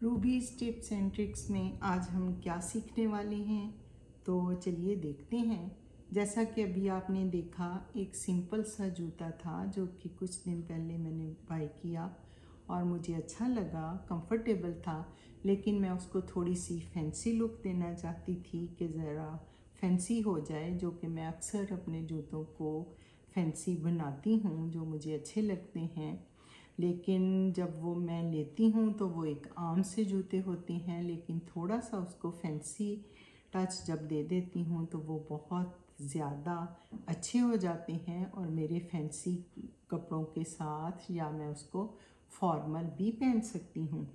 Rubies tips and tricks में आज हम क्या सीखने वाले हैं, तो चलिए देखते हैं। जैसा कि अभी आपने देखा, एक सिंपल सा जूता था जो कि कुछ दिन पहले मैंने बाय किया और मुझे अच्छा लगा, कंफर्टेबल था। लेकिन मैं उसको थोड़ी सी फैंसी लुक देना चाहती थी कि ज़रा फैंसी हो जाए, जो कि मैं अक्सर अपने जूतों को फैंसी बनाती हूँ, जो मुझे अच्छे लगते हैं। लेकिन जब वो मैं लेती हूँ तो वो एक आम से जूते होते हैं, लेकिन थोड़ा सा उसको फैंसी टच जब दे देती हूँ तो वो बहुत ज़्यादा अच्छे हो जाते हैं और मेरे फैंसी कपड़ों के साथ, या मैं उसको फॉर्मल भी पहन सकती हूँ।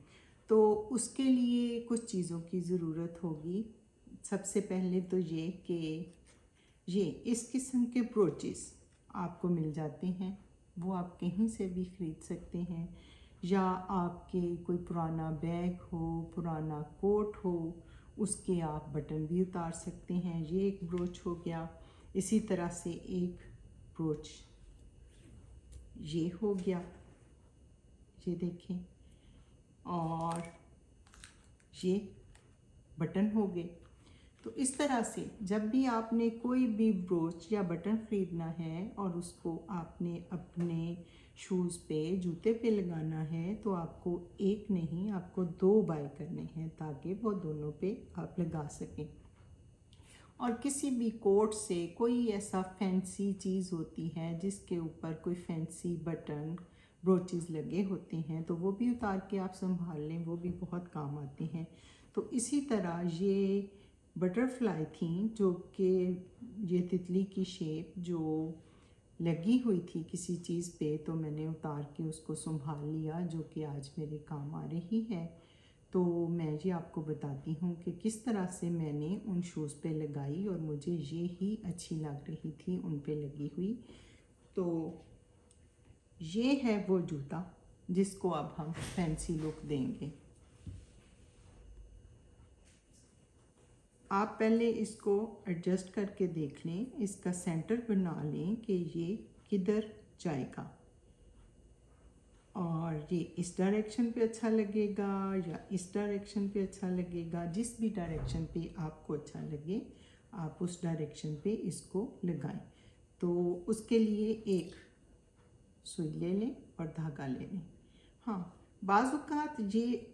तो उसके लिए कुछ चीज़ों की ज़रूरत होगी। सबसे पहले तो ये कि ये इस किस्म के ब्रोचेस आपको मिल जाते हैं, वो आप कहीं से भी ख़रीद सकते हैं। या आपके कोई पुराना बैग हो, पुराना कोट हो, उसके आप बटन भी उतार सकते हैं। ये एक ब्रोच हो गया। इसी तरह से एक ब्रोच ये हो गया, ये देखें। और ये बटन हो गए। तो इस तरह से जब भी आपने कोई भी ब्रोच या बटन ख़रीदना है और उसको आपने अपने शूज़ पे, जूते पे लगाना है, तो आपको एक नहीं, आपको 2 बाय करने हैं ताकि वो दोनों पे आप लगा सकें। और किसी भी कोट से कोई ऐसा फैंसी चीज़ होती है जिसके ऊपर कोई फैंसी बटन, ब्रोचेस लगे होते हैं, तो वो भी उतार के आप संभाल लें, वो भी बहुत काम आते हैं। तो इसी तरह ये बटरफ्लाई थी, जो कि ये तितली की शेप जो लगी हुई थी किसी चीज़ पे, तो मैंने उतार के उसको संभाल लिया, जो कि आज मेरे काम आ रही है। तो मैं ये आपको बताती हूँ कि किस तरह से मैंने उन शूज़ पे लगाई और मुझे ये ही अच्छी लग रही थी उन पे लगी हुई। तो ये है वो जूता जिसको अब हम फैंसी लुक देंगे। आप पहले इसको एडजस्ट करके देख लें, इसका सेंटर बना लें कि ये किधर जाएगा, और ये इस डायरेक्शन पे अच्छा लगेगा या इस डायरेक्शन पे अच्छा लगेगा। जिस भी डायरेक्शन पे आपको अच्छा लगे आप उस डायरेक्शन पे इसको लगाएं। तो उसके लिए एक सुई ले लें और धागा ले लें। हाँ, बाज़ औक़ात ये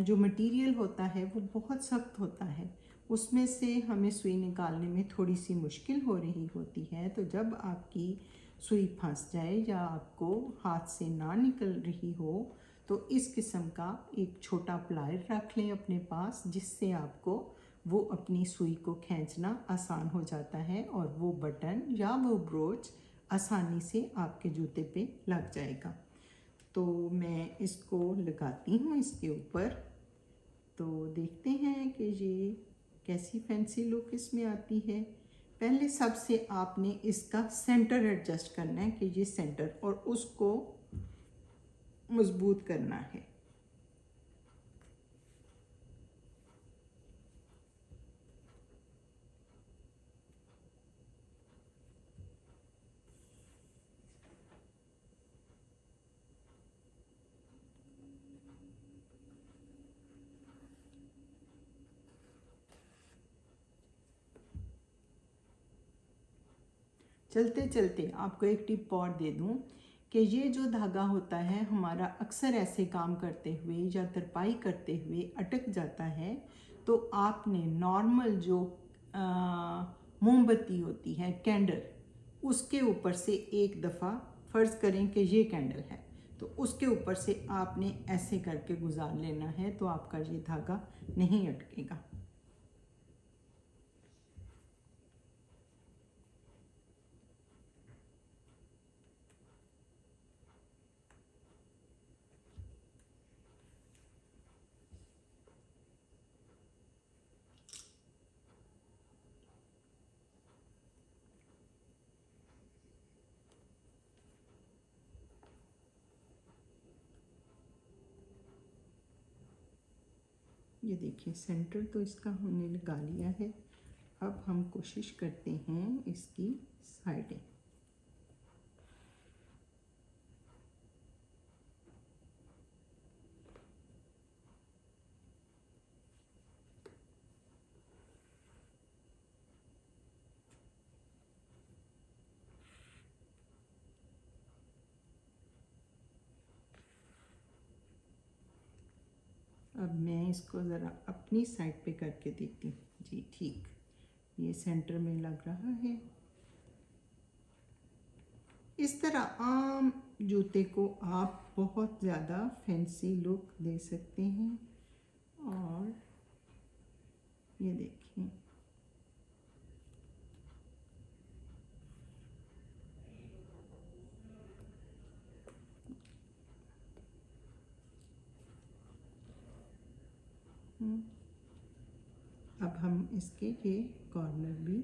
जो मटेरियल होता है वो बहुत सख्त होता है, उसमें से हमें सुई निकालने में थोड़ी सी मुश्किल हो रही होती है। तो जब आपकी सुई फंस जाए या आपको हाथ से ना निकल रही हो, तो इस किस्म का एक छोटा प्लायर रख लें अपने पास, जिससे आपको वो अपनी सुई को खींचना आसान हो जाता है और वो बटन या वो ब्रोच आसानी से आपके जूते पे लग जाएगा। तो मैं इसको लगाती हूँ इसके ऊपर, तो देखते हैं कि ये कैसी फैंसी लुक इसमें आती है। पहले सबसे आपने इसका सेंटर एडजस्ट करना है कि ये सेंटर, और उसको मजबूत करना है। चलते चलते आपको एक टिप और दे दूं कि ये जो धागा होता है हमारा अक्सर ऐसे काम करते हुए या तरपाई करते हुए अटक जाता है। तो आपने नॉर्मल जो मोमबत्ती होती है, कैंडल, उसके ऊपर से एक दफ़ा, फ़र्ज़ करें कि ये कैंडल है, तो उसके ऊपर से आपने ऐसे करके गुजार लेना है, तो आपका ये धागा नहीं अटकेगा। ये देखिए, सेंटर तो इसका हमने लगा लिया है। अब हम कोशिश करते हैं इसकी साइडें। अब मैं इसको ज़रा अपनी साइड पे करके देखती हूँ। जी ठीक, ये सेंटर में लग रहा है। इस तरह आम जूते को आप बहुत ज़्यादा फैंसी लुक दे सकते हैं। और ये देखिए, अब हम इसके ये कॉर्नर भी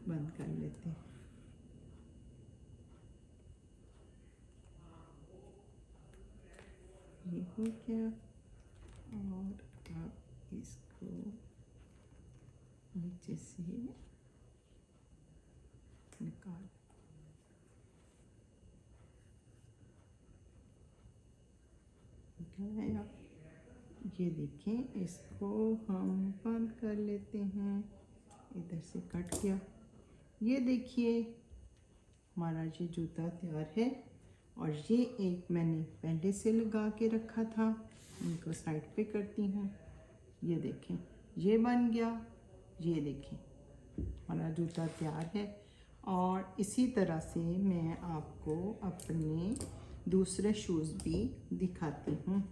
बंद कर लेते हैं। ये हो गया, और अब इसको नीचे से निकाल, निकाल। ये देखें, इसको हम बंद कर लेते हैं। इधर से कट गया। ये देखिए, हमारा ये जूता तैयार है। और ये एक मैंने पहले से लगा के रखा था, इनको साइड पे करती हूँ। ये देखें, ये बन गया। ये देखें, हमारा जूता तैयार है। और इसी तरह से मैं आपको अपने दूसरे शूज़ भी दिखाती हूँ।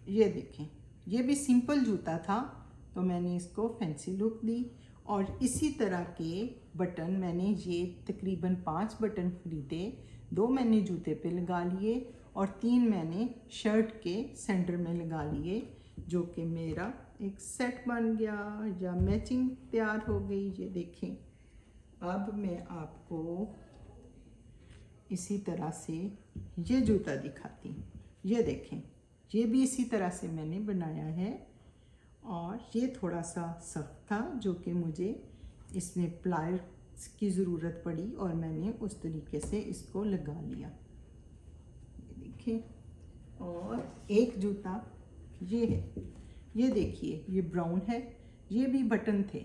ये देखें, ये भी सिंपल जूता था, तो मैंने इसको फैंसी लुक दी। और इसी तरह के बटन मैंने ये तकरीबन 5 बटन खरीदे। 2 मैंने जूते पे लगा लिए और 3 मैंने शर्ट के सेंटर में लगा लिए, जो कि मेरा एक सेट बन गया या मैचिंग तैयार हो गई। ये देखें, अब मैं आपको इसी तरह से ये जूता दिखाती हूँ। ये देखें, ये भी इसी तरह से मैंने बनाया है। और ये थोड़ा सा सख्त था, जो कि मुझे इसमें प्लायर की ज़रूरत पड़ी और मैंने उस तरीके से इसको लगा लिया। ये देखिए, और एक जूता ये है। ये देखिए, ये ब्राउन है। ये भी बटन थे,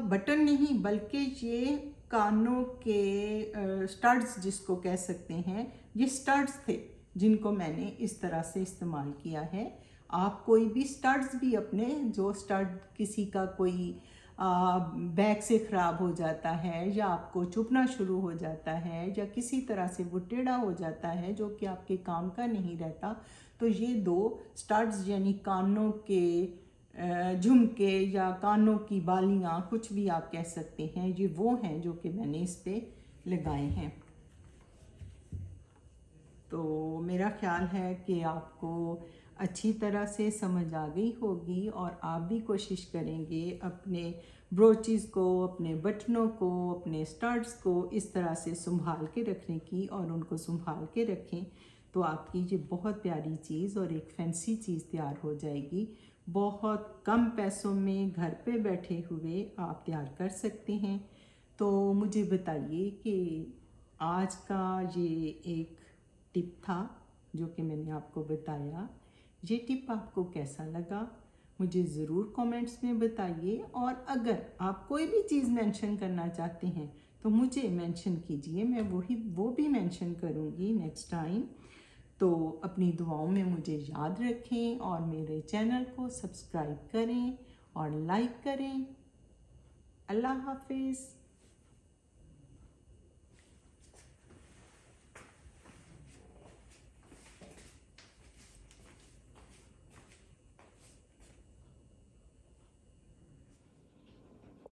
बटन नहीं बल्कि ये कानों के स्टड्स जिसको कह सकते हैं, ये स्टड्स थे जिनको मैंने इस तरह से इस्तेमाल किया है। आप कोई भी स्टड्स भी अपने, जो स्टड किसी का कोई बैग से ख़राब हो जाता है या आपको चुभना शुरू हो जाता है या किसी तरह से वो टेढ़ा हो जाता है जो कि आपके काम का नहीं रहता, तो ये 2 स्टड्स यानी कानों के झुमके या कानों की बालियाँ, कुछ भी आप कह सकते हैं, ये वो हैं जो कि मैंने इस पे लगाए हैं। तो मेरा ख्याल है कि आपको अच्छी तरह से समझ आ गई होगी और आप भी कोशिश करेंगे अपने ब्रोचेस को, अपने बटनों को, अपने स्टड्स को इस तरह से संभाल के रखने की, और उनको संभाल के रखें तो आपकी ये बहुत प्यारी चीज़ और एक फैंसी चीज़ तैयार हो जाएगी। बहुत कम पैसों में घर पे बैठे हुए आप तैयार कर सकते हैं। तो मुझे बताइए कि आज का ये एक टिप था जो कि मैंने आपको बताया, ये टिप आपको कैसा लगा मुझे ज़रूर कमेंट्स में बताइए। और अगर आप कोई भी चीज़ मेंशन करना चाहते हैं तो मुझे मेंशन कीजिए, मैं वो भी मेंशन करूँगी नेक्स्ट टाइम। तो अपनी दुआओं में मुझे याद रखें और मेरे चैनल को सब्सक्राइब करें और लाइक करें। अल्लाह हाफिज़।